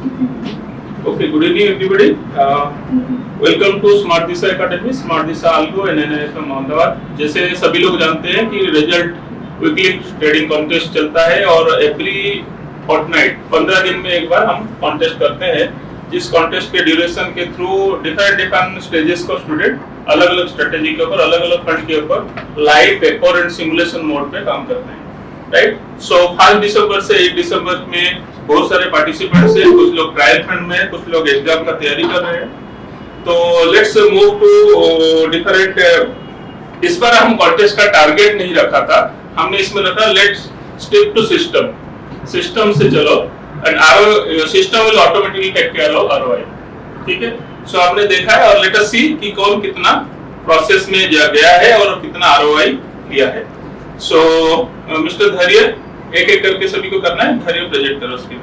Okay, good evening everybody. Welcome to Smart Disha Academy, Smart Disha Algo and NIS from Ahmedabad. जैसे सभी लोग जानते हैं कि रिजल्ट वीकली ट्रेडिंग कॉन्टेस्ट चलता है और एवरी फोर्टनाइट 15 दिन में एक बार हम कॉन्टेस्ट करते हैं, जिस कॉन्टेस्ट के ड्यूरेशन के थ्रू डिफरेंट स्टेजेस को स्टूडेंट अलग अलग स्ट्रेटेजी के ऊपर, अलग अलग फंड के ऊपर live paper and simulation mode पे काम करते हैं, राइट। सो 5 दिसंबर से 8 दिसंबर में बहुत सारे पार्टिसिपेंट्स हैं, कुछ लोग ट्रायल फंड में, कुछ लोग एग्जाम का तैयारी कर रहे हैं। तो लेट्स मूव टू डिफरेंट। इस बार हम कॉन्टेस्ट का टारगेट नहीं रखा था, हमने इसमें रखा let's stick to system. System से चलो and RO system will automatically take care of ROI, ठीक है। सो आपने देखा है और लेट अस सी कि कौन कितना प्रोसेस में गया है और कितना आरओआई लिया है। सो मिस्टर धैर्य, एक एक करके सभी को करना है। धैर्य प्रेजेंट करो उसके।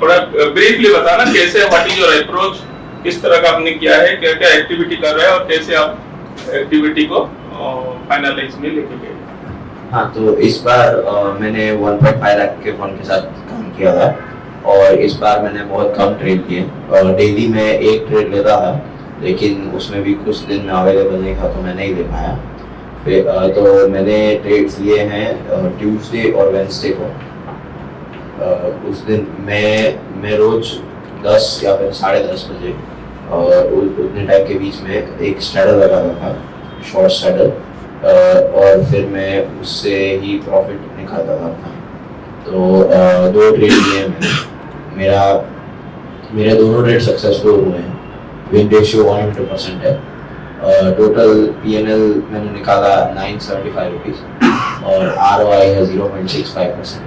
थोड़ा ब्रीफली बताना कैसे, व्हाट इज योर अप्रोच, किस तरह का आपने किया है, क्या क्या एक्टिविटी कर रहे हैं और कैसे आप एक्टिविटी को फाइनलाइज में लेके गए। हाँ, तो इस बार मैंने 1.5 लाख के फंड के साथ काम किया था और इस बार मैंने बहुत कम ट्रेड किए और डेली में एक ट्रेड लेता था, लेकिन उसमें भी कुछ दिन में अवेलेबल नहीं था तो मैं नहीं ले पाया। फिर तो मैंने ट्रेड्स लिए हैं ट्यूसडे और वेडनेसडे को। उस दिन मैं रोज 10 या फिर 10:30 बजे और उतने टाइम के बीच में एक स्ट्रैडल लगाता था, शॉर्ट स्ट्रैडल, और फिर मैं उससे ही प्रॉफिट निकालता था अपना। तो 2 ट्रेड लिए मैंने, मेरे दोनों ट्रेड सक्सेसफुल हुए हैं। विन रेशियो 100% है। टोटल पीएनएल मैंने निकाला 975 रुपीज और आरओआई है 0.65%।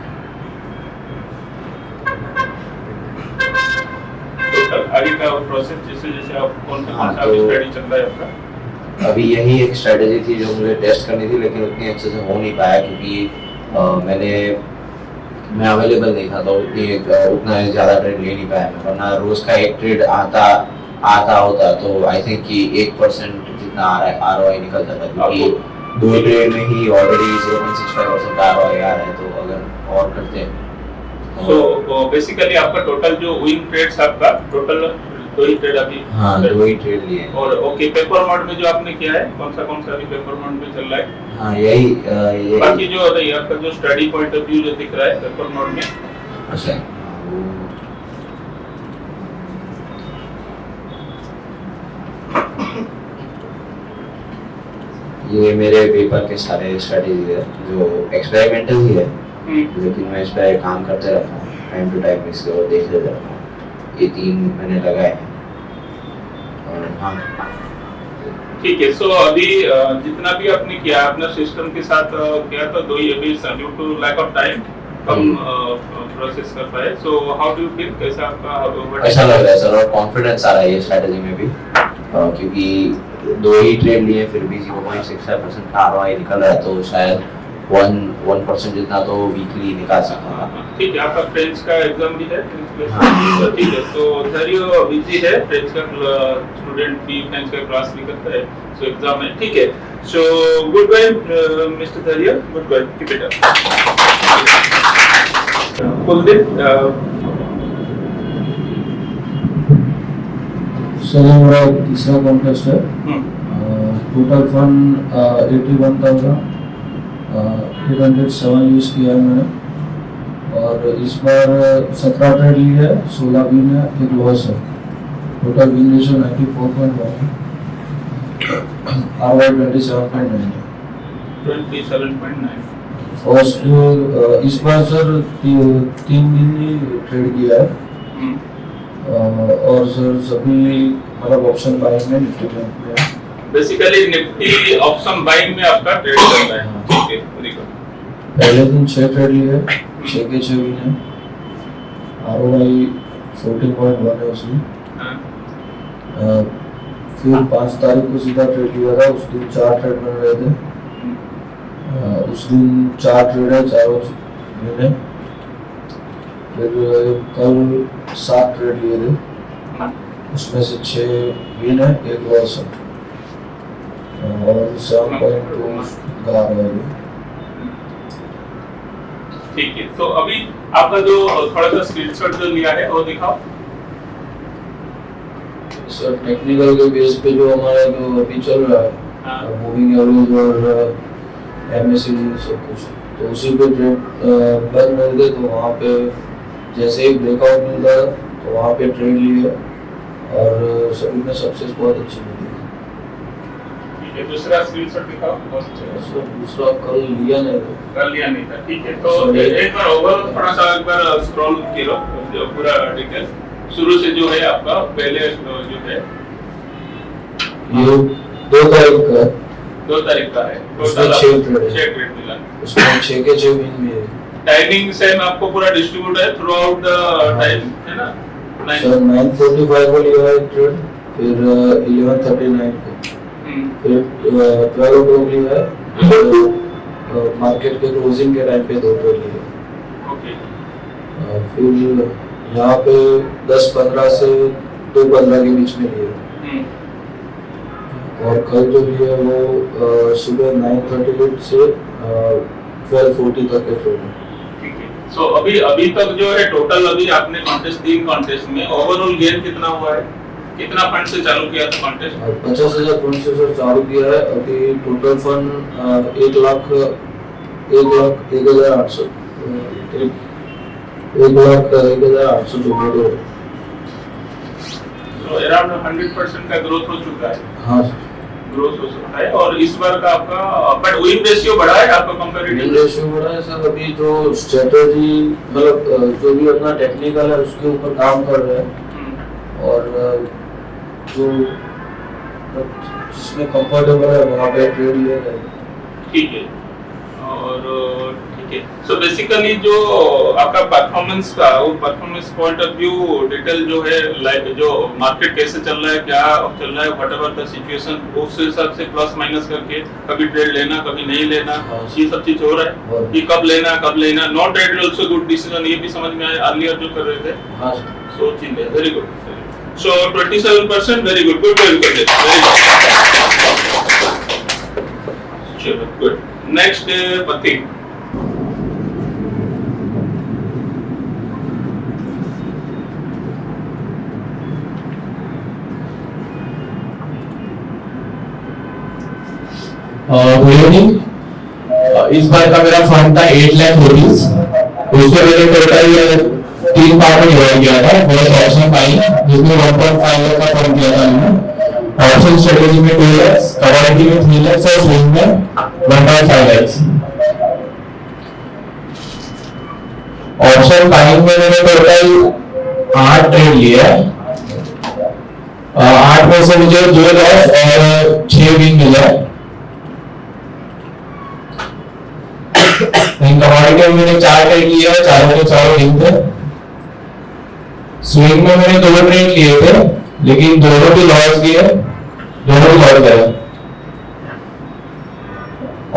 आगे का प्रोसेस जैसे जैसे आप कौन सा स्ट्रेटजी चल रहा है आपका? अभी यही एक स्ट्रेटजी थी जो मुझे टेस्ट करनी थी, लेकिन उतनी अच्छे से हो नहीं पाया क्योंकि मैं अवेलेबल नहीं था, तो उतना ज़्यादा ट्रेड ले नहीं पाया मैं। वरना रोज का एक ट्रेड आता होता तो आई थिंक कि 1% जितना आरओआई निकल जाता, क्योंकि 2 ट्रेड में ही ऑलरेडी 0.65% का आरओआई आ रहा है। तो अगर और करते हैं सो बेसिकली आपका टोटल जो विन ट्रेड्स आपका टोटल 2 ही ट्रेड अभी? हाँ, 2 ही ट्रेड लिए। और ओके, पेपर मोड में जो आपने किया है कौन सा अभी पेपर मोड में चल रहा है? हाँ, यही बाकी जो नहीं, आपका जो स्टडी पॉइंट ऑफ व्यू जो दिख रहा है पेपर मोड में। अच्छा, ये मेरे पेपर के सारे स्ट्रेटेजी है जो एक्सपेरिमेंटल ही है, लेकिन मैं इस पर काम करते रहता हूँ, टाइम टू टाइम इसको देखते रहता हूँ। ये 3 मैंने लगाए हैं। और हाँ, ठीक है। सो अभी जितना भी आपने किया अपना सिस्टम के साथ किया, तो 2 ही अभी due to lack of time कम प्रोसेस कर पाए। So how do you feel, कैसा आपका? ऐसा लग रहा है सर, और कॉन्फिडेंस आ रहा है ये स्ट्रेटजी में भी, क्योंकि 2 ही ट्रेड लिए फिर भी 0.65% का आरओआई निकल रहा है, तो शायद 1% जितना तो वीकली निकाल सकता था। ठीक है। आपका फ्रेंच का एग्जाम भी है? हाँ, ठीक है। सो धैर्य बिजी है, फ्रेंच का स्टूडेंट भी फ्रेंच का क्लास भी करता है, सो एग्जाम है, ठीक है। So good bye mister Dhairya, good bye, keep it up. Kuldeep, sir मेरा तीसरा कॉन्टेस्ट है। टोटल फंड 81,807 यूज किया है मैंने और इस बार 17 ट्रेड ली है, 16 विन है, 1 लॉस है। टोटल विन रेशियो 94.1 है, आरओआई 27.9 है। 27.9। फर्स्ट इस बार सर 3 दिन ही ट्रेड किया है और सर सभी मतलब ऑप्शन बाइंग में निफ्टी में है। बेसिकली निफ्टी ऑप्शन बाइंग में आपका ट्रेड चल रहा है, ठीक है, वेरी गुड। पहले दिन 6 ट्रेड लिए, 6 के 6 विन है, आरओआई 14.1 है उसमें। फिर 5 तारीख को सीधा ट्रेड लिया था, उस दिन 4 ट्रेड बन रहे थे। उस दिन 4 ट्रेड है, 4 विन है। फिर कल 7 ट्रेड लिए थे, उसमें से 6 विन है, 1 लॉस है और 7.2 का आ रहा है। ठीक है, तो अभी आपका जो थोड़ा सा स्क्रीनशॉट जो लिया है वो दिखाओ। सर टेक्निकल के बेस पे जो हमारा जो अभी चल रहा हाँ। है मूविंग एवरेज और एमएससीडी सब कुछ, तो उसी पे ट्रेड बंद मिल गए, तो वहाँ पे जैसे ही ब्रेकआउट मिलता है तो वहाँ पे ट्रेड लिए और सभी में सक्सेस बहुत अच्छी मिली। ठीक है, दूसरा स्क्रीनशॉट दिखाओ। बहुत अच्छा। सर दूसरा कल लिया नहीं था। कर लिया नहीं था, ठीक है, तो Sorry. एक बार ओवरऑल थोड़ा सा एक बार स्क्रॉल करो जो पूरा डिटेल शुरू से जो है आपका पहले जो है ये 2 तारीख का है, 2 तारीख का है, उसमें टोटल 6 ट्रेड है। 6 ट्रेड मिला। उसमें 6 के 6 विन भी है। टाइमिंग सेम आपको पूरा डिस्ट्रीब्यूट है थ्रू आउट द टाइम, है ना? सर 9:45 को लिया है ट्रेड, फिर 11:39 को, फिर 12 o'clock लिया है, फिर मार्केट के क्लोजिंग के टाइम पे 2 ट्रेड लिए। ओके, फिर यहाँ पे 10:15 से 2:15 के बीच में लिए, और कल जो लिए वो सुबह 9:38 से 12:40 तक के ट्रेड है। ठीक है, सो अभी तक जो है टोटल अभी आपने कॉन्टेस्ट 3 कॉन्टेस्ट में ओवरऑल गेन कितना हुआ है? कितना फंड से चालू किया था कॉन्टेस्ट? 50,000 फंड से सर चालू किया है। अभी टोटल फंड 1,01,800 1,01,800 जो है। तो अराउंड 100% का ग्रोथ हो चुका है। हाँ ग्रोथ हो सकता है, और इस बार का आपका बट विन रेशियो बढ़ा है आपका कंपैरेटिव रेशियो बढ़ा है सर। अभी जो स्ट्रेटजी मतलब जो भी अपना टेक्निकल है उसके ऊपर काम कर रहे हैं, और जो जिसमें कंफर्टेबल है वहाँ पे ट्रेड ले रहे हैं। ठीक है, और ठीक है, सो बेसिकली जो आपका परफॉर्मेंस का वो performance point of view detail जो है लाइक जो मार्केट कैसे चल रहा है, क्या चल रहा है, व्हाटएवर द सिचुएशन, उस हिसाब से प्लस माइनस करके कभी ट्रेड लेना कभी नहीं लेना, ये सब चीज हो रहा है कि कब लेना not trade also good decision, ये भी समझ में आया अर्लियर जो कर रहे थे। हाँ सो चीज है वेरी गुड। सो 27% वेरी गुड, वेरी गुड। चलो गुड। नेक्स्ट पति गुड इवनिंग। इस बार का मेरा फंड था 8 लाख रुपीज। उसके मैंने टोटल 3 पार्ट में डिवाइड किया था। फर्स्ट ऑप्शन बाइंग जिसमें 1.5 लाख का फंड किया था मैंने। ऑप्शन स्ट्रेटेजी में 2 लाख, कमोडिटी में 3 लाख और स्विंग में 1.5 लाख। ऑप्शन बाइंग में मैंने टोटल 8 ट्रेड लिए हैं। 8 में से मुझे 2 लॉस और 6 विन मिला। कमोडिटी में मैंने 4 ट्रेड लिए हैं, चारों के चारों विन थे। स्विंग में मैंने 2 ट्रेड लिए थे, लेकिन दोनों भी लॉस किए, दोनों भी लॉस गए।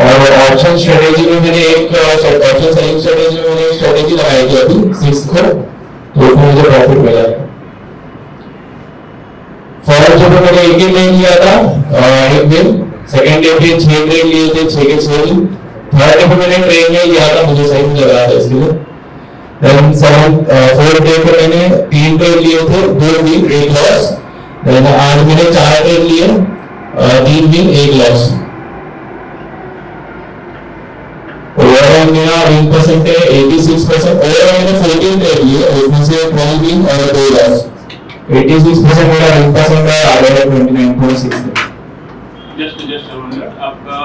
और ऑप्शन स्ट्रेटेजी में मैंने ऑप्शन सेलिंग स्ट्रेटेजी में मैंने एक स्ट्रेटेजी लगाई थी अभी 6 को, तो उसमें मुझे प्रॉफिट मिला। फर्स्ट जो मैंने एक ही नहीं किया था, एक दिन। सेकंड डे पे 6 ट्रेड लिए थे, 6 के 6 दिन। थर्ड डे पे मैंने ट्रेड नहीं किया था, मुझे सही नहीं लग रहा था इसलिए। देन फोर्थ डे पे मैंने 3 ट्रेड लिए थे, 2 विन 1 लॉस। देन आज मैंने 4 ट्रेड लिए, 3 विन 1 लॉस। ओवरऑल मेरा विन परसेंट है 86%। ओवरऑल मैंने 14 ट्रेड लिए, उसमें से 12 विन और 2 लॉस। 86% मेरा विन परसेंट है, आगे है 29.6। जस्ट आपका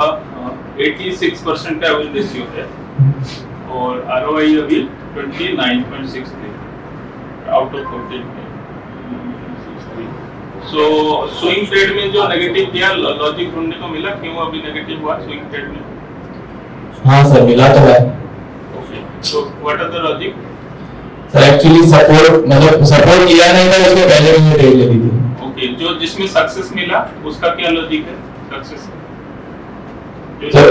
86% का विन रेशियो है, और आरओआई अभी 29.63 आउट ऑफ 14 है। सो स्विंग ट्रेड में जो नेगेटिव किया लॉजिक ढूंढने को मिला, क्यों अभी नेगेटिव हुआ स्विंग ट्रेड में? हाँ सर, मिला तो है। Okay, so what are the logic? Sir actually support किया नहीं था, उसके पहले मैंने ट्रेड ले ली थी। ओके, जो जिसमें सक्सेस मिला उसका क्या लॉजिक है सक्सेस? सर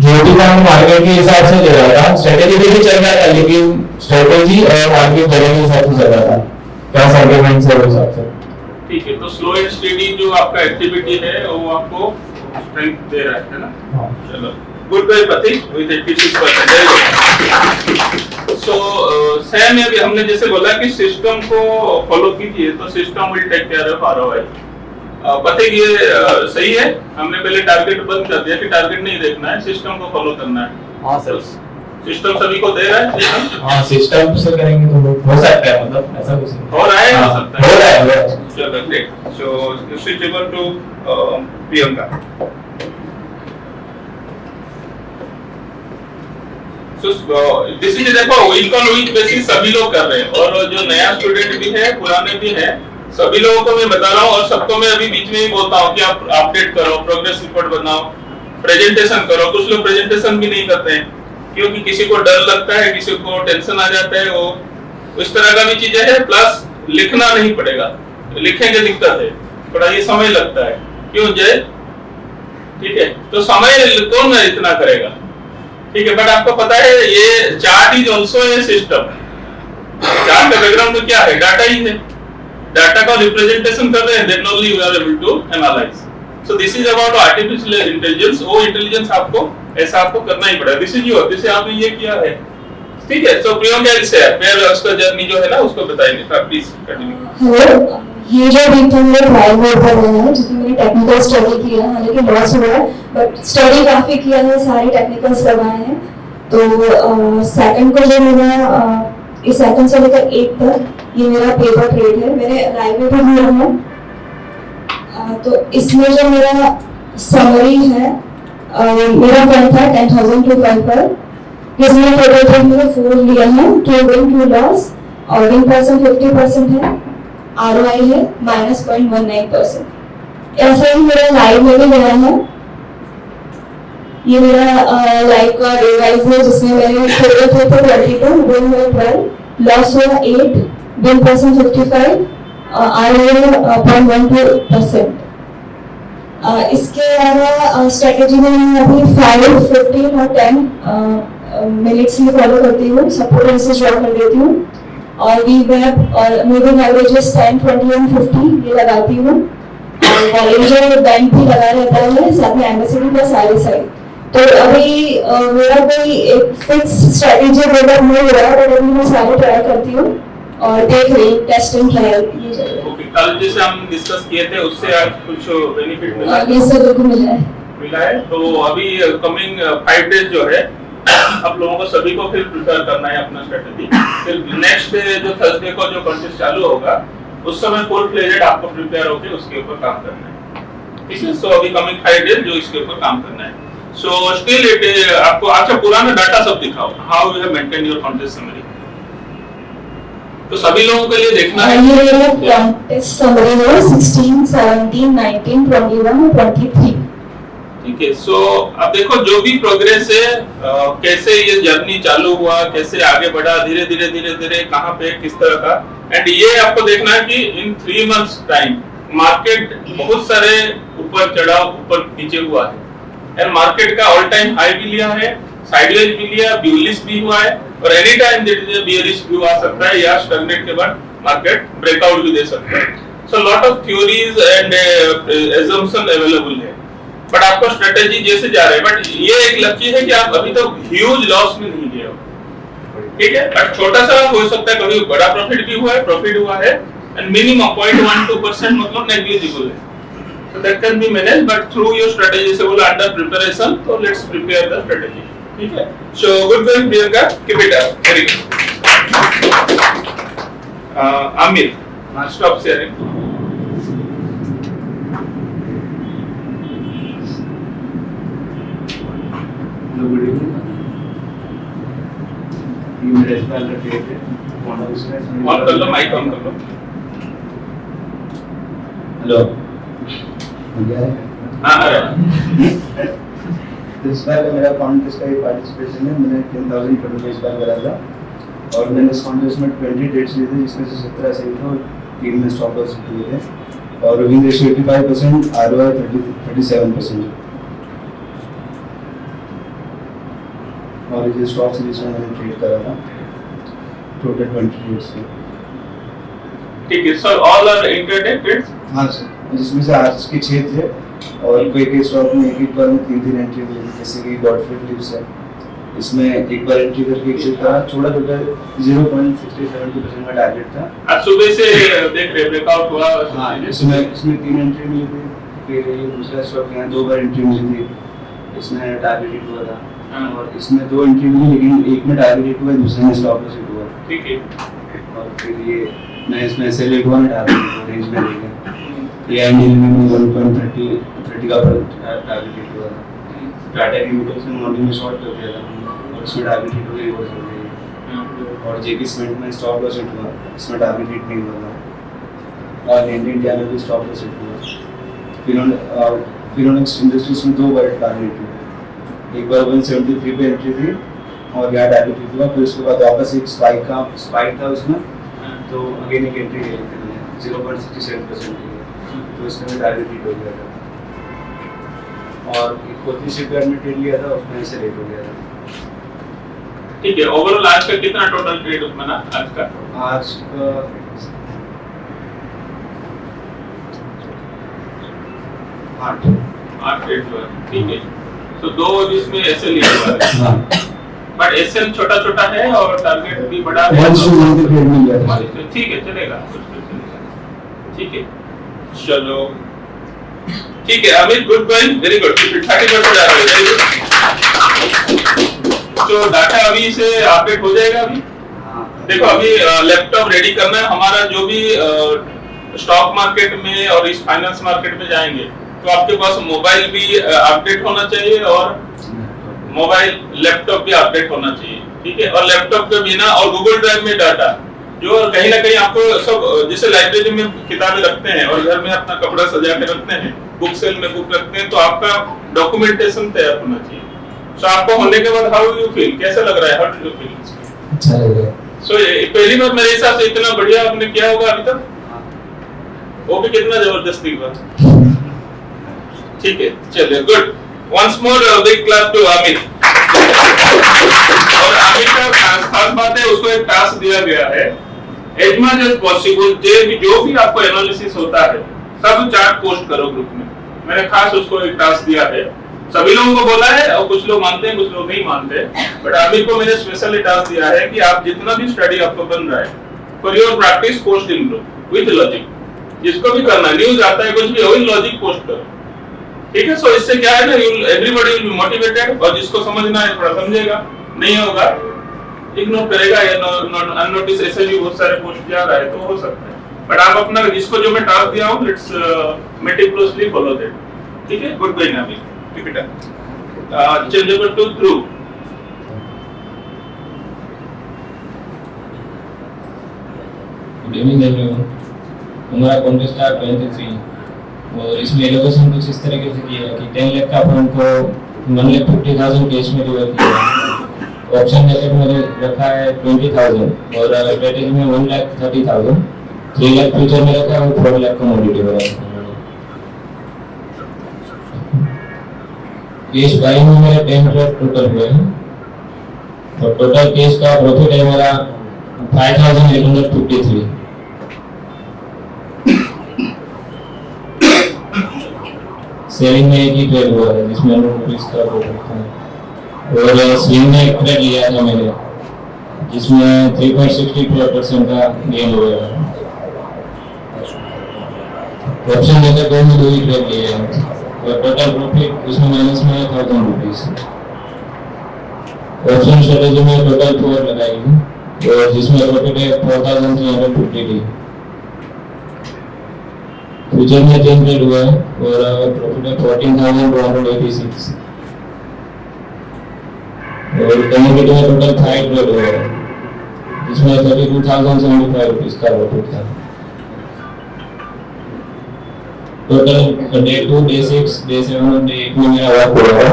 जो भी था मार्केट के हिसाब से ले रहा था, स्ट्रेटेजी भी चल रहा था, लेकिन स्ट्रेटेजी और मार्केट दोनों के हिसाब से चल रहा था। क्या सेंटीमेंट से वो हिसाब से। ठीक है, तो स्लो एंड स्टेडी जो आपका एक्टिविटी है वो आपको स्ट्रेंथ दे रहा है ना? हाँ। चलो Good going, Pratik, with 86%. So, same अभी हमने जैसे बोला कि सिस्टम को फॉलो कीजिए तो system will take care of ROI. Prateek ये सही है, हमने पहले टारगेट बंद कर दिया कि टारगेट नहीं देखना है, सिस्टम को फॉलो करना है। हाँ सर, सिस्टम सभी को दे रहा है सिस्टम? हाँ सिस्टम से करेंगे तो हो सकता है, मतलब ऐसा कुछ नहीं हो रहा है, हो सकता है, हो रहा है। चलो great. So switchable to Priyanka. This is देखो वीक ऑन वीक बेसिस सभी लोग कर रहे हैं और जो नया स्टूडेंट भी है पुराने भी है, सभी लोगों को मैं बता रहा हूँ और सबको मैं अभी बीच में ही बोलता हूँ कि आप अपडेट करो, प्रोग्रेस रिपोर्ट बनाओ, प्रेजेंटेशन करो। कुछ लोग प्रेजेंटेशन भी नहीं करते हैं क्योंकि किसी को डर लगता है, किसी को टेंशन आ जाता है, वो इस तरह का भी चीजें है। प्लस लिखना नहीं पड़ेगा, लिखेंगे दिक्कत है, थोड़ा ये समय लगता है। क्यों जय? ठीक है, तो समय कौन इतना करेगा? ठीक है, बट आपको पता है ये chart is also a system. Chart का बैकग्राउंड में क्या है? डाटा ही है, डाटा का रिप्रेजेंटेशन कर रहे हैं, then only you are able to analyse. So this is about artificial intelligence. वो इंटेलिजेंस आपको ऐसा आपको करना ही पड़ेगा। दिस इज योर, जैसे आपने ये किया है, ठीक है। सो प्रियंका से फिर उसका जर्नी जो है ना उसको बताएंगे। Please continue. हेलो, ये जो अभी तुम लोग लाइव बोर्ड पर रहे हैं, जिसमें मैंने टेक्निकल स्टडी किया है, हालांकि लॉस हुआ है बट स्टडी काफी किया है, सारे टेक्निकल्स लगाए हैं। तो सेकंड को जो मेरा इस सेकंड से लेकर 8 तक ये मेरा पेपर ट्रेड है, मैंने लाइव में भी दिया है। तो इसमें जो मेरा समरी है, मेरा फंड था 10,000 पर, जिसमें टोटल ट्रेड मैंने 4 लिया है, 2 विन 2 लॉस और विन परसेंट 50% है, ROI है -0.19%। ऐसा ही मेरा लाइव में भी गया है। ये मेरा लाइव का डे वाइज है, जिसमें मैंने टोटल थे 22, विन हुआ 12, लॉस हुआ 8, विन परसेंट 55, ROI 0.12%। इसके अलावा स्ट्रेटेजी में मैं अभी 5, 15 और 10 मिनट्स में फॉलो करती हूँ, सपोर्ट एनालिसिस ड्रॉ कर लेती हूँ और वी वेब और मूविंग एवरेजेस 10, 20 और 50 ये लगाती हूँ और वॉल्यूम बैंक भी लगा रहता है, साथ में एमएससीडी प्लस RSI। तो अभी मेरा कोई एक फिक्स स्ट्रेटेजी डेवलप नहीं हो रहा है, बट अभी मैं सारे ट्राई करती हूँ और देख रही हूँ, टेस्ट एंड ट्रायल ये चल रहा है। ओके, कल जैसे हम डिस्कस किए थे उससे आज कुछ बेनिफिट मिला? ये सब बिल्कुल मिला है। तो अभी कमिंग 5 डेज जो है आप लोगों को सभी को फिर प्रिपेयर करना है अपना स्ट्रेटेजी। फिर नेक्स्ट डे जो थर्सडे को जो कॉन्टेस्ट चालू होगा उस समय फुल फ्लेजेड आपको प्रिपेयर होकर उसके ऊपर काम करना है, ठीक है। सो अभी कमिंग 5 डेज जो इसके ऊपर काम करना है। सो स्टिल इट आपको अच्छा पुराना डाटा सब दिखाओ, how you have maintain your contest summary. तो सभी लोगों के लिए देखना है। ये मेरा कॉन्टेस्ट समरी है 16, 17, 19, 21 और 23। ठीक है। सो अब देखो जो भी प्रोग्रेस है, कैसे ये जर्नी चालू हुआ, कैसे आगे बढ़ा, धीरे धीरे धीरे धीरे कहाँ पे किस तरह का, एंड ये आपको देखना है कि इन 3 मंथ्स टाइम मार्केट बहुत सारे ऊपर चढ़ा ऊपर नीचे हुआ है, एंड मार्केट का ऑल टाइम हाई भी लिया है, साइडवेज भी लिया, ब्यूलिश भी हुआ है और एनी टाइम बियरिश व्यू आ सकता है या स्टैग्नेट के बाद मार्केट ब्रेकआउट भी दे सकता है। So lot of theories and assumption available है, बट आपको स्ट्रेटेजी जैसे जा रहे हैं, बट ये एक लक्ष्य है कि आप अभी तक ह्यूज लॉस में नहीं गए हो, ठीक है। बट छोटा सा हो सकता है, कभी बड़ा प्रॉफिट भी हुआ है एंड मिनिमम 0.12% मतलब नेग्लिजिबल है। So that can be managed, but through your strategy, so under preparation, so let's prepare the strategy. ठीक है? So good going, Priyanka. Keep it up. Very good. Amir, now stop sharing. Good evening. ये मेरा spell का date है। On कर लो, mic on कर लो। Hello, क्या है? हाँ आ रहा है। तो इस बार का मेरा कॉन्टेस्ट का पार्टिसिपेशन है। मैंने 10,000 टोटल इस बार करा था और मैंने इस कॉन्टेस्ट में 20 ट्रेड्स लिए थे, जिसमें से 17 सही थे और 3 में स्टॉप लॉस लिए थे और विन रेशियो 85%, ROI 37%। और ये स्टॉक सीरीज में मैंने ट्रेड करा था, टोटल 20 ट्रेड्स थे। ठीक है, sir all are intraday trades? हाँ सर, जिसमें से आज के 6 थे और कोई कोई स्टॉक में एक बार में 3 एंट्री मिली थी, जैसे कि गॉडफ्री लिप्स है, इसमें एक बार एंट्री करके एग्जिट करा, छोटा 0.67% का टारगेट था। आज सुबह से देख रहे ब्रेकआउट हुआ। हाँ, इसमें 3 एंट्री मिली थी, फिर ये दूसरा स्टॉक यहाँ 2 बार एंट्री मिली थी, इसमें टारगेट हिट हुआ था। हाँ। और इसमें 2 एंट्री मिली, लेकिन एक में टारगेट हिट हुआ, दूसरे में स्टॉप लॉस हिट हुआ। ठीक है। और फिर ये मैं इसमें सेलेक्ट हुआ, टारगेट रेंज में लेके ये एंडिंग में 1.30 का टारगेट हिट हुआ था। टाटा केमिकल्स में मॉर्निंग में शॉर्ट कर दिया था और इसमें टारगेट हिट हो गई, वो चल गई। और जेपी सीमेंट में स्टॉप लॉस हिट हुआ, इसमें टारगेट हिट नहीं हुआ था। और इंडिया में भी स्टॉप लॉस हिट हुआ। फिनोलेक्स इंडस्ट्रीज में 2 बार टारगेट हिट हुआ, एक बार 173 पे एंट्री थी और यहाँ टारगेट हिट हुआ, फिर उसके बाद वापस एक स्पाइक था उसमें, तो अगेन एक एंट्री ले ली थी 0.67% की, तो इसमें भी टारगेट हिट हो गया था। और एक कोचिंग शिपयार्ड में ट्रेड लिया था, उसमें से लेट हो गया था। ठीक है, ओवरऑल आज का कितना टोटल ट्रेड बना आज का? आज का 8 ट्रेड हुआ। ठीक है, तो 2 इसमें एसएल ही हुआ है। हाँ, बट एसएल छोटा छोटा है और टारगेट भी बड़ा है। 1 ट्रेड मिल गया था। ठीक है, चलेगा, कुछ भी चलेगा। ठीक है, चलो ठीक है Amit, good point, very good. 30% जा रहा है, वेरी गुड। तो डाटा अभी से अपडेट हो जाएगा अभी। देखो अभी लैपटॉप रेडी करना है हमारा, जो भी स्टॉक मार्केट में और इस फाइनेंस मार्केट में जाएंगे तो आपके पास मोबाइल भी अपडेट होना चाहिए और मोबाइल लैपटॉप भी अपडेट होना चाहिए। ठीक है, और लैपटॉप के बिना और गूगल ड्राइव में डाटा जो कहीं ना कहीं आपको सब, जैसे लाइब्रेरी में किताबें रखते हैं और घर में अपना कपड़ा सजा के रखते हैं, बुक सेल में बुक रखते हैं, तो आपका डॉक्यूमेंटेशन तैयार होना चाहिए। सो आपको होने के बाद हाउ यू फील, कैसा लग रहा है, हाउ डू यू फील? अच्छा लग रहा है। सो पहली बार मेरे हिसाब से इतना बढ़िया आपने किया होगा अभी तक, वो भी कितना जबरदस्ती हुआ। ठीक है, चलिए, good. Once more big class to Amit. और अमित का खास बात है, उसको एक टास्क दिया गया है, एज मच एज पॉसिबल जो भी आपको एनालिसिस होता है सब चार्ट पोस्ट करो ग्रुप में। मैंने खास उसको एक टास्क दिया है, सभी लोगों को बोला है और कुछ लोग मानते हैं कुछ लोग नहीं मानते, बट अमित को मैंने स्पेशली टास्क दिया है कि आप जितना भी स्टडी आपको बन रहा है for your practice post in group with logic. जिसको भी करना, न्यूज आता है कुछ भी हो, इन पोस्ट करो। ठीक है, सो इससे क्या है ना, एवरीबॉडी विल बी मोटिवेटेड, और जिसको समझना है थोड़ा समझेगा, नहीं होगा इग्नोर करेगा या अननोटिस। ऐसे भी बहुत सारे पोस्ट जा रहा है तो हो सकता है, बट आप अपना जिसको जो मैं टास्क दिया हूं लेट्स मेटिकुलसली फॉलो दैट। ठीक है, गुड गोइंग अभी, keep it up. Changeable to through. Good evening everyone. हमारा कॉन्टेस्ट था 23 और इसमें एलोकेशन कुछ इस तरीके से किया है कि 10 लाख का फंड को 1,50,000 कैश में डिवाइड किया है। ऑप्शन मैथड में रखा है 20,000 और स्ट्रेटेजी में 1,30,000। 3 लाख फ्यूचर में रखा है और 4 लाख कमोडिटी में रखा है। कैश बाइंग में मेरा 10 ट्रेड टोटल हुए हैं और टोटल कैश का प्रॉफिट है मेरा 5,853। सेलिंग में एक ही ट्रेड हुआ है जिसमें ₹100 का प्रॉफिट था और स्विंग में एक ट्रेड लिया था मैंने जिसमें 3.64% का गेन हुआ है। ऑप्शन लेकर 2 ही ट्रेड लिए हैं और टोटल प्रॉफिट उसमें माइनस में है ₹1,000। ऑप्शन स्ट्रेटेजी में टोटल 4 लगाई और जिसमें प्रॉफिट है 4,350। फ्यूचर में 3 ट्रेड हुआ है और प्रॉफिट है 14,286 और कमोडिटी में टोटल 5 ट्रेड हुआ है जिसमें 32,075 रुपीस का प्रॉफिट था। टोटल डे 2, डे 6, डे 7 और डे 8 में मेरा वर्क हुआ है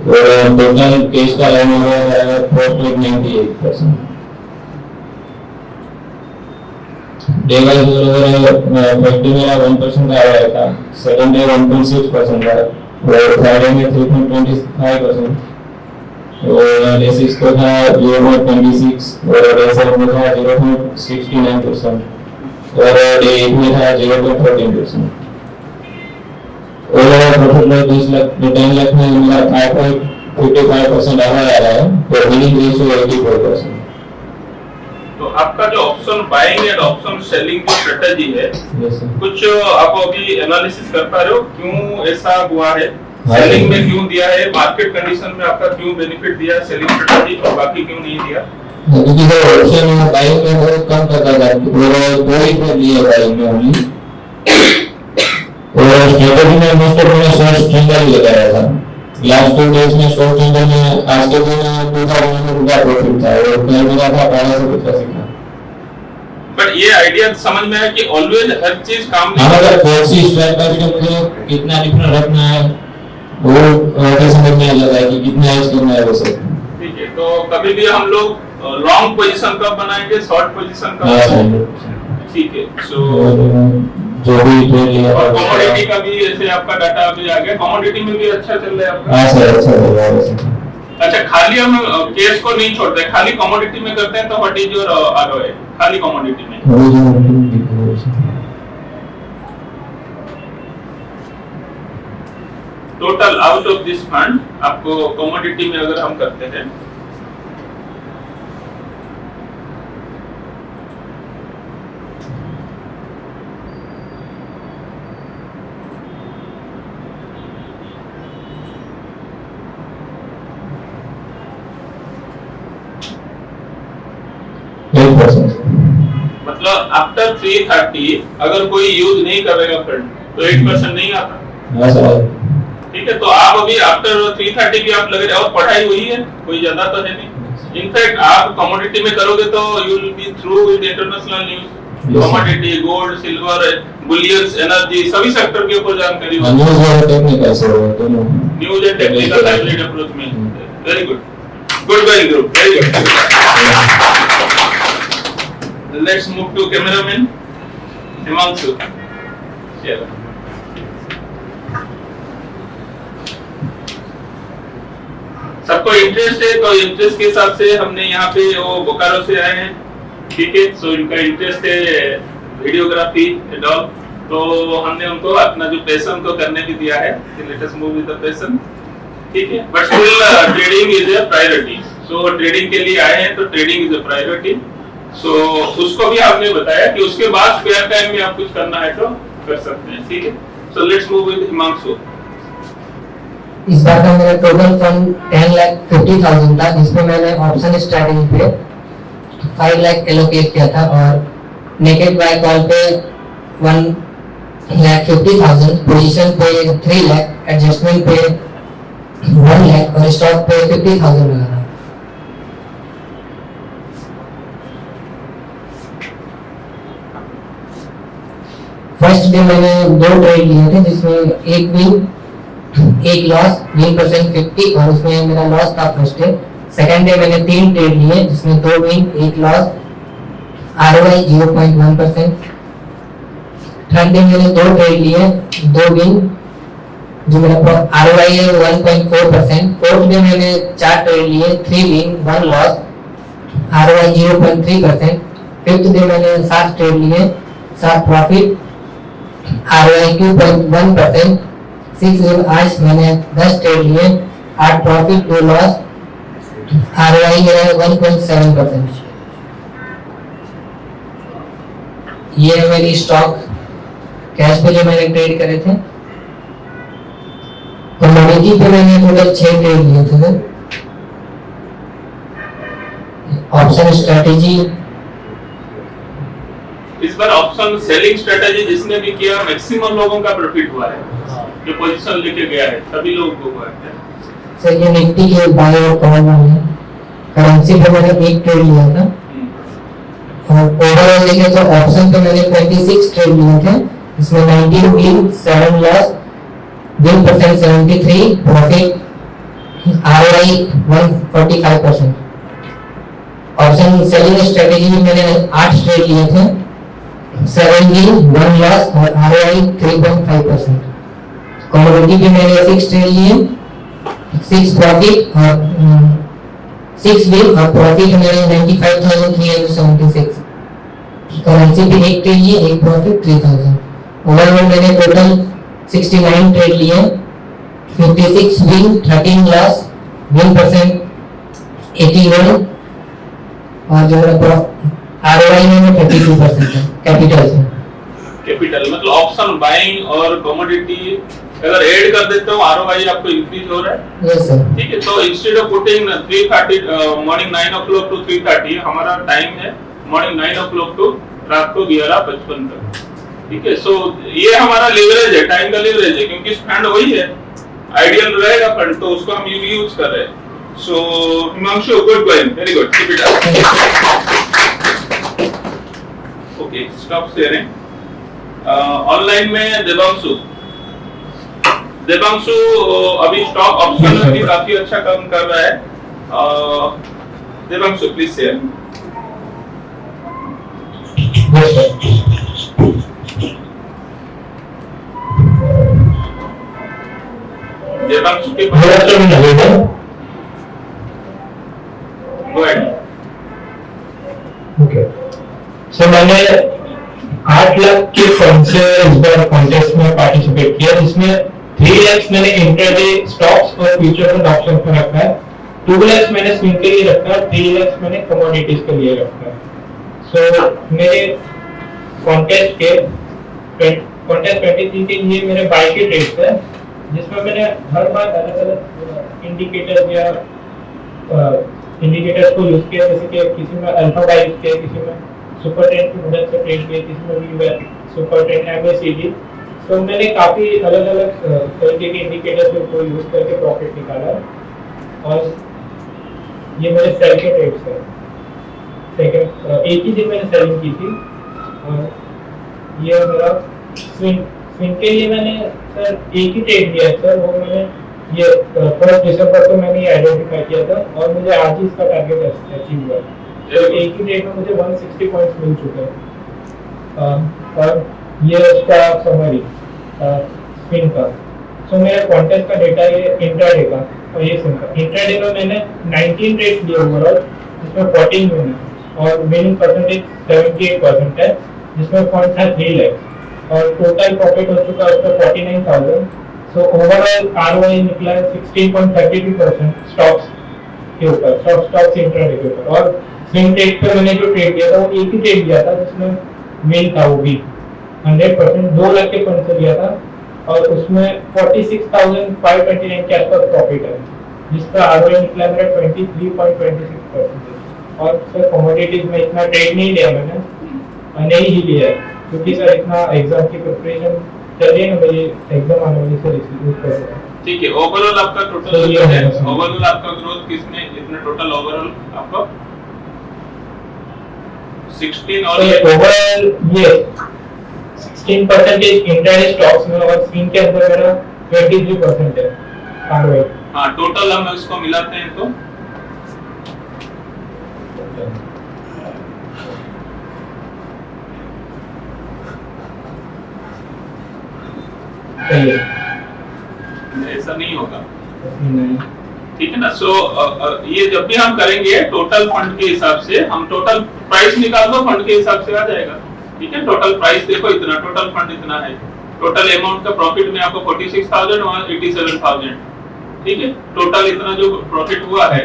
और टोटल कैश का लाइन हुआ है 4.98%। डे वाइज फर्स्ट डे मेरा 1% का आया था, सेकंड डे 1.6% का और थर्ड डे में 3.25% और डे 6 को था 0.26 और डे 7 में था 0.69% और डे 8 में था 0.14%। Overall profit loss 10 lakh 10 lakh में मेरा 5.55% आ रहा है और विनिंग रेशियो 84%। तो आपका जो option buying and option selling की स्ट्रेटजी है, यस सर। कुछ आप अभी एनालिसिस कर पा रहे हो क्यों ऐसा हुआ है, हाँ, सेलिंग सर। में क्यों दिया है, मार्केट कंडीशन में आपका क्यों बेनिफिट दिया सेलिंग स्ट्रेटजी और बाकी क्यों नहीं दिया? क्योंकि सर ऑप्शन बाइंग में बहुत कम करता था और 2 ही ट्रेड लिए बाइंग में ओनली, और स्ट्रेटजी में मोस्ट ऑफ मैंने शॉर्ट ट्रेंडर ही लगाया था। लास्ट 2 डेज में शॉर्ट ट्रेंडर में आज के दिन 2000 रुपया प्रॉफिट था और कल मेरा था 1250 का। बट ये आइडिया समझ में है कि ऑलवेज हर चीज काम नहीं हाँ, करता। अगर कौन सी स्ट्रैटेजी का मुझे कितना डिफरेंट रखना है वो मुझे समझ में आ जाता है कि कितना एज करना है वो सब। ठीक है, तो कभी भी हम लोग लॉन्ग पोजीशन कब बनाएंगे, शॉर्ट पोजीशन हाँ कब? सर, ठीक है, सो और जो भी ट्रेड लिया और था कमोडिटी का भी ऐसे आपका डाटा अभी आ गया, कमोडिटी में भी अच्छा चल रहा है आपका। हाँ सर, अच्छा लग रहा है सर। अच्छा, खाली हम केस को नहीं छोड़ते, खाली कमोडिटी में करते हैं तो व्हाट इज योर आरओआई खाली कमोडिटी में? वो जो दिख रहा है sir. Total out of this fund आपको कमोडिटी में अगर हम करते हैं मतलब आफ्टर 330 अगर कोई यूज नहीं करेगा फंड तो 8% नहीं आता। हाँ सर। ठीक है, तो आप अभी आफ्टर 330 भी आप लगे रहे और पढ़ाई हुई है, कोई ज्यादा तो है नहीं। इनफैक्ट आप कमोडिटी में करोगे तो you will be through with international news, commodity, gold, silver, bullions, energy, सभी सेक्टर के ऊपर जानकारी होगी। न्यूज़ और टेक्निकल सर दोनों। News and technical hybrid approach में। Very good, good going group, very good. Let's move to cameraman Himanshu. चलो। सबको इंटरेस्ट है तो इंटरेस्ट के हिसाब से हमने यहाँ पे वो बोकारो से आए हैं, ठीक है, सो इनका इंटरेस्ट है वीडियोग्राफी एंड ऑल, तो हमने उनको अपना जो पैशन को करने भी दिया है, let us move with the passion, ठीक है, but still trading is a priority, so trading के लिए आए हैं तो ट्रेडिंग इज अ प्रायोरिटी, सो उसको भी आपने बताया कि उसके बाद स्पेयर टाइम में आप कुछ करना है तो कर सकते हैं, ठीक है, so let's move with Himanshu. इस बार का मेरा टोटल फंड 10,50,000 था, जिसमें मैंने ऑप्शन स्ट्रैटेजी पे 5 लाख एलोकेट किया था और नेकेड बाय कॉल पे 1,50,000, पोजीशन पे 3 लाख, एडजस्टमेंट पे 1 लाख और स्टॉक पे 50,000 लगा था। फर्स्ट डे मैंने 2 ट्रेड लिए थे, जिसमें एक विन एक लॉस, विन परसेंट 50 और उसमें मेरा लॉस था फर्स्ट डे। सेकंड डे मैंने 3 ट्रेड लिए, जिसमें 2 विन एक लॉस, आरओआई 0.1%। थर्ड डे मैंने 2 ट्रेड लिए, 2 विन, जो मेरा आरओआई है 1.4%। फोर्थ डे मैंने 4 ट्रेड लिए, 3 win 1 loss, ROI 0.3%। Fifth day मैंने 7 ट्रेड लिए, 7 प्रॉफिट, आरओआई 2.1%। 6 आज मैंने 10 ट्रेड लिए, 8 प्रॉफिट 2 लॉस, आरओआई मेरा 1.7%। ये है मेरी स्टॉक कैश पे जो मैंने ट्रेड करे थे। कमोडिटी पे मैंने टोटल 6 ट्रेड लिए थे सर। ऑप्शन स्ट्रेटेजी, इस बार ऑप्शन सेलिंग स्ट्रेटजी जिसने भी किया मैक्सिमम लोगों का प्रॉफिट हुआ है, जो पोजीशन लेके गया है सभी लोगों को हुआ है। सर ये निफ्टी के बाय और कॉल वाले करेंसी पे मैंने एक ट्रेड लिया था और ओवरऑल देखें तो ऑप्शन पे मैंने 26 ट्रेड लिए थे, इसमें 19 win 7 loss, win percent 73, profit, ROI 145%। Option selling strategy में मैंने 8 ट्रेड लिए थे, 7 विन 1 लॉस और आरओआई 3.5%। कमोडिटी पे मैंने 6 ट्रेड लिए, 6 प्रॉफिट और 6 विन और प्रॉफिट मेरे 95,376। करेंसी पे एक ट्रेड लिए, एक प्रॉफिट 3,000। ओवरऑल मैंने टोटल 69 ट्रेड लिए, 56 विन, 13 लॉस, विन परसेंट 81 और जो मेरा ROI में 32% है कैपिटल से। कैपिटल मतलब ऑप्शन बाइंग और कमोडिटी अगर ऐड कर देते हो ROI आपको इंक्रीज हो रहा है। Yes sir. ठीक है, तो instead of putting 3:30 morning 9 o'clock to 3:30 हमारा टाइम है मॉर्निंग 9 o'clock टू रात को 11:55 तक। ठीक है, सो ये हमारा लेवरेज है, टाइम का लेवरेज है, क्योंकि फंड वही है, आइडियल रहेगा फंड, तो उसको हम यूज कर रहे हैं। So Himanshu, good going, very good, keep it up. Okay, stop sharing. Online में देवांशु अभी स्टॉक ऑप्शन में भी काफी अच्छा काम कर रहा है। Devanshu please share. देवांशु के गो अहेड। ओके, सो मैंने 8 लाख के फंड से इस बार कॉन्टेस्ट में पार्टिसिपेट किया, जिसमें 3 लाख मैंने इंट्राडे स्टॉक्स और फ्यूचर्स एंड ऑप्शन पर रखा है, 2 लाख मैंने स्विंग के लिए रखा है, 3 लाख मैंने कमोडिटीज के लिए रखा है। सो मेरे कॉन्टेस्ट 23 के लिए मेरे बाय के ट्रेड्स है, जिसमें मैंने हर बार अलग अलग इंडिकेटर्स या इंडिकेटर्स को यूज किया, जैसे कि किसी में अल्फा बाय यूज किया, किसी में सुपर ट्रेंड की मदद से ट्रेड किया, किसी में भी सुपर ट्रेंड MACD। तो मैंने काफी अलग अलग तरीके के इंडिकेटर्स को यूज करके प्रॉफिट निकाला है, और ये मेरे सेल के ट्रेड्स है। सेकंड एक ही दिन मैंने सेलिंग की थी, और ये मेरा स्विंग के लिए मैंने सर एक ही ट्रेड लिया है सर, वो मैंने ये 1 दिसंबर को मैंने ये आइडेंटिफाई किया था, और मुझे आज ही इसका टारगेट अचीव हुआ। तो एक ही ट्रेड में मुझे 160 पॉइंट्स मिल चुके हैं। और ये उसका समरी स्विंग का। सो मेरा कॉन्टेस्ट का डेटा ये इंट्राडे का, और ये स्विंग का। इंट्राडे में मैंने 19 ट्रेड लिए ओवरऑल, जिसमें 14 विन है, और विनिंग परसेंटेज 78% है, जिसमें फंड था 3 लाख, और टोटल प्रॉफिट हो चुका है उसका 49,000। सो ओवरऑल ROI निकला है 16.32% स्टॉक्स के ऊपर, स्टॉक्स इंट्राडे के ऊपर। और स्विंग ट्रेड पे मैंने जो ट्रेड लिया था वो एक ही ट्रेड लिया था, जिसमें विन था, वो भी 100% 2 लाख के फंड से लिया था, और उसमें 46,529 के आसपास प्रॉफिट है, जिसका ROI निकला मेरा 23.26%। और सर कमोडिटीज में इतना ट्रेड नहीं लिया मैंने, नहीं ही लिया है, क्योंकि सर इतना एग्जाम की प्रिपरेशन चल रही है ना, मेरी एग्जाम आने वाली सर इसलिए कर रहा हूं। ठीक है, ओवरऑल आपका टोटल तो ये है, ओवरऑल आपका ग्रोथ किसमें, इतने टोटल ओवरऑल आपका 16, और ये ओवरऑल ये 16% इंट्राडे स्टॉक्स में, और स्विंग के अंदर मेरा 23% है ROI। हाँ, टोटल हम इसको मिलाते हैं तो ऐसा नहीं होगा, ठीक है ना। सो ये जब भी हम करेंगे टोटल फंड के हिसाब से, हम टोटल प्राइस निकाल दो, फंड के हिसाब से आ जाएगा। ठीक है, टोटल प्राइस देखो इतना, टोटल फंड इतना है, टोटल अमाउंट का प्रॉफिट में आपको 46,000 और 87,000। ठीक है, टोटल इतना जो प्रॉफिट हुआ है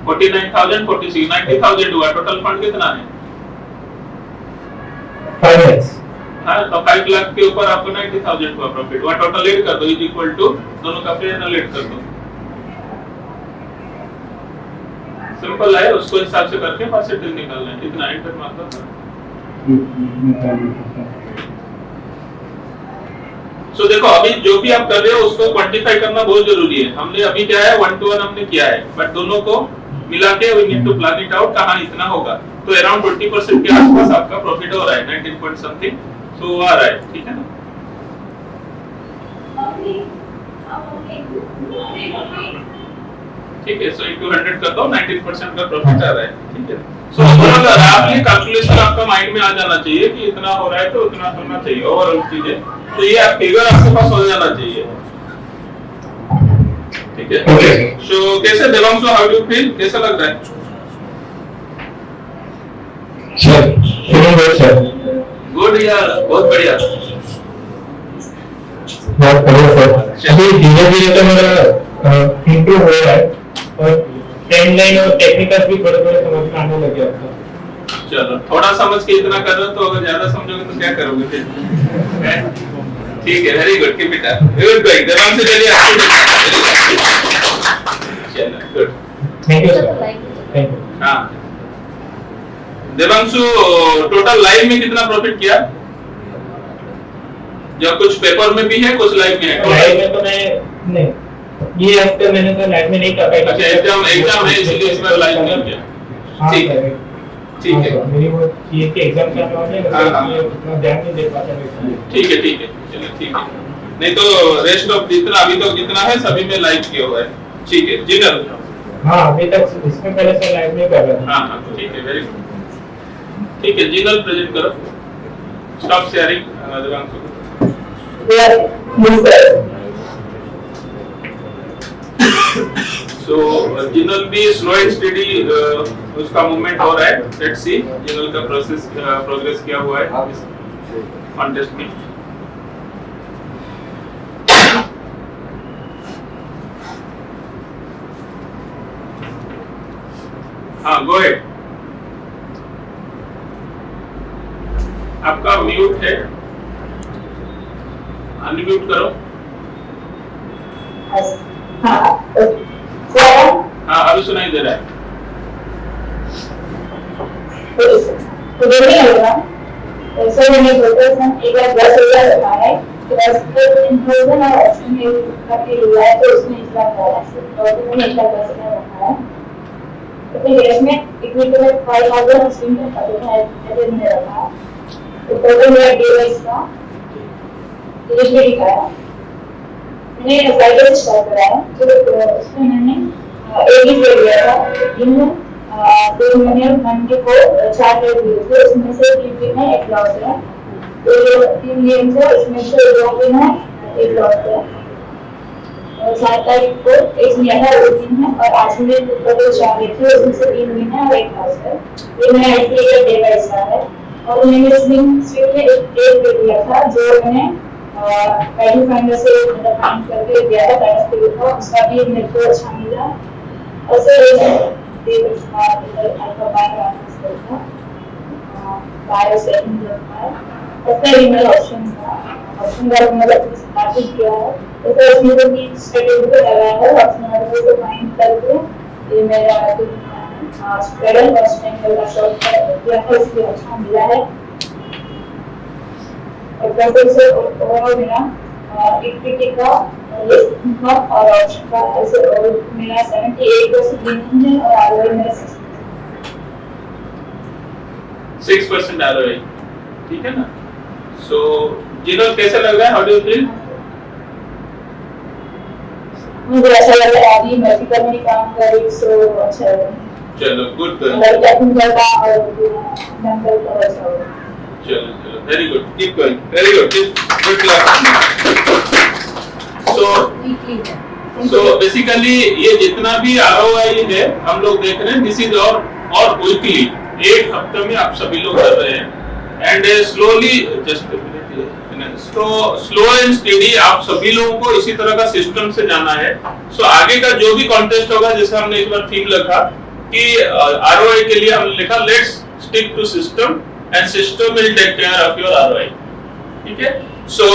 49,000, 46, 90,000 हुआ। टोटल फंड कितना है? 5 लाख। हाँ, तो 5 लाख के ऊपर आपको 90,000 हुआ प्रॉफिट। वहाँ टोटल ऐड कर दो, इज इक्वल टू दोनों का फाइनल ऐड कर दो। सिंपल है, उसको हिसाब से करके परसेंटेज निकालना है, इतना एंटर मार दो। सो देखो, अभी जो भी आप कर रहे हो उसको क्वांटिफाई करना बहुत जरूरी है। हमने अभी क्या है 1 to 1 हमने किया है, बट दोनों को मिला के we need to plan it out कहाँ इतना होगा। तो अराउंड 20% के आसपास आपका प्रॉफिट हो रहा है, 19 पॉइंट समथिंग सो आ रहा है। ठीक है ना, ठीक है। सो इनटू 100 कर दो, 19% का प्रॉफिट आ रहा है। ठीक है, सो ओवरऑल आपकी कैलकुलेशन आपका माइंड में आ जाना चाहिए कि इतना हो रहा है तो इतना करना चाहिए ओवरऑल चीजें। तो ये आप फिगर आपके पास हो जाना चाहिए। ठीक है, ओके। सो कैसे Devanshu, how do you feel, कैसा लग रहा है? Sir feeling good sir. Good यार, बहुत बढ़िया। बहुत बढ़िया सर। अभी धीरे धीरे तो मेरा इम्प्रूव हो रहा है और ट्रेंड लाइन और टेक्निकल भी थोड़े थोड़े समझ में आने लगे अब तो। चलो थोड़ा समझ के इतना कर रहे हो, तो अगर ज्यादा समझोगे तो क्या करोगे फिर? ठीक है, very good, keep it up, good भाई। देवांशु चलिए चलो good, thank you sir, thank you. हाँ देवांशु, टोटल लाइव में कितना प्रॉफिट किया? जो कुछ पेपर में भी है, कुछ लाइव में है? लाइव में तो मैं नहीं, ये हफ्ते मैंने तो लाइव में नहीं कर पाया। अच्छा, एग्जाम है इसलिए इस बार लाइव नहीं किया। हाँ ठीक है, ठीक है, मेरी वो ये के एग्जाम चल रहा है, हाँ। मैं उतना ध्यान नहीं दे पाता मैं। ठीक है, चलो ठीक है। नहीं तो रेस्ट ऑफ जितना अभी तक जितना है सभी में लाइव किया हुआ है। ठीक है, जिनल। हाँ अभी तक इसमें पहले से लाइव नहीं कर रहा था। हाँ ठीक है, वेरी गुड। ठीक है, जिनल प्रेजेंट करो, stop sharing Devanshu. So Jinal भी स्लो एंड स्टेडी उसका मूवमेंट हो रहा है। लेट्स सी जिनल का प्रोग्रेस क्या हुआ है इस कॉन्टेस्ट में। हाँ गो अहेड, आपका म्यूट है, अनम्यूट करो। हाँ अभी सुनाई दे रहा है। सर मैंने एक बार 10,000 रखा है, तो 10,000 और ऑप्शन में करके लिया है, तो उसमें इतना और मैंने इतना 10,000 रखा है। तो फिर इसमें इक्विटी में 5,000 ऑप्शन में ऐसे मैंने रखा है, तो टोटल मेरा डिवाइस का ये दिखाया। मैंने फ्राइडे से स्टार्ट कराया, तो उसमें मैंने एक ही ट्रेड लिया था दिन, तो मैंने मंडे को 4 ट्रेड लिए थे, उसमें से 3 दिन में एक लॉस है, तो 3 गेम से उसमें से 2 दिन है एक लॉस है। और 7 तारीख को एक लिया था 2 दिन है, और आज में टोटल 4 लिए थे, उसमें से 3 दिन है और एक लॉस है। ये मेरा एसपीआई डे का हिस्सा है। और मैंने स्विंग में एक ट्रेड लिया था, जो मैंने वैल्यू फाइंडर से मतलब फाइंड करके दिया था टाइम्स के ऊपर, उसका भी मेरे को अच्छा मिला। और सर इसका अल्फा बाय ट्रांसफर था, बाय सेकंड था, और फिर ईमेल ऑप्शन था, ऑप्शन का मतलब स्टार्ट किया है। तो सर इसमें तो भी स्ट्रेटेजी पे लगाया है, ऑप्शन को फाइंड करके ये मेरा स्ट्रेडल और स्ट्रेंगल का शॉट किया था, इसलिए अच्छा मिला है। और टोटल से ओवरऑल मेरा इक्विटी का लिस्ट का और ऑप्शन का ऐसे ओवरऑल मेरा 78% गेन है, और आरओआई मेरा 6% आरओआई, ठीक है ना? सो जिनल कैसा लग रहा है? How do you feel? मुझे अच्छा लग रहा है, अभी मल्टीपल में काम कर रही हूँ, सो अच्छा लग रहा है। चलो गुड गुड, मतलब टेक्निकल का और मेंटल का अच्छा हो रहा है। चलो very good, keep going, very good, good luck. So basically ये जितना भी आरओआई है हम लोग देख रहे हैं, दिस इज और क्विकली एक हफ्ते में आप सभी लोग कर रहे हैं, and slowly just slow and steady आप सभी लोगों को इसी तरह का सिस्टम से जाना है। सो आगे का जो भी कॉन्टेस्ट होगा, जैसे हमने इस बार थीम रखा कि आरओआई के लिए हमने लिखा let's stick to system and system will take care of your ROI. ठीक है? So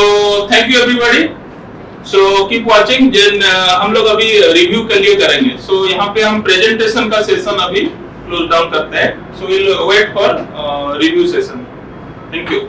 thank you everybody. So keep watching. Then हम लोग अभी रिव्यू के लिए करेंगे. So यहाँ पे हम प्रेजेंटेशन का सेशन अभी क्लोज डाउन करते हैं. So we'll wait for review session. Thank you.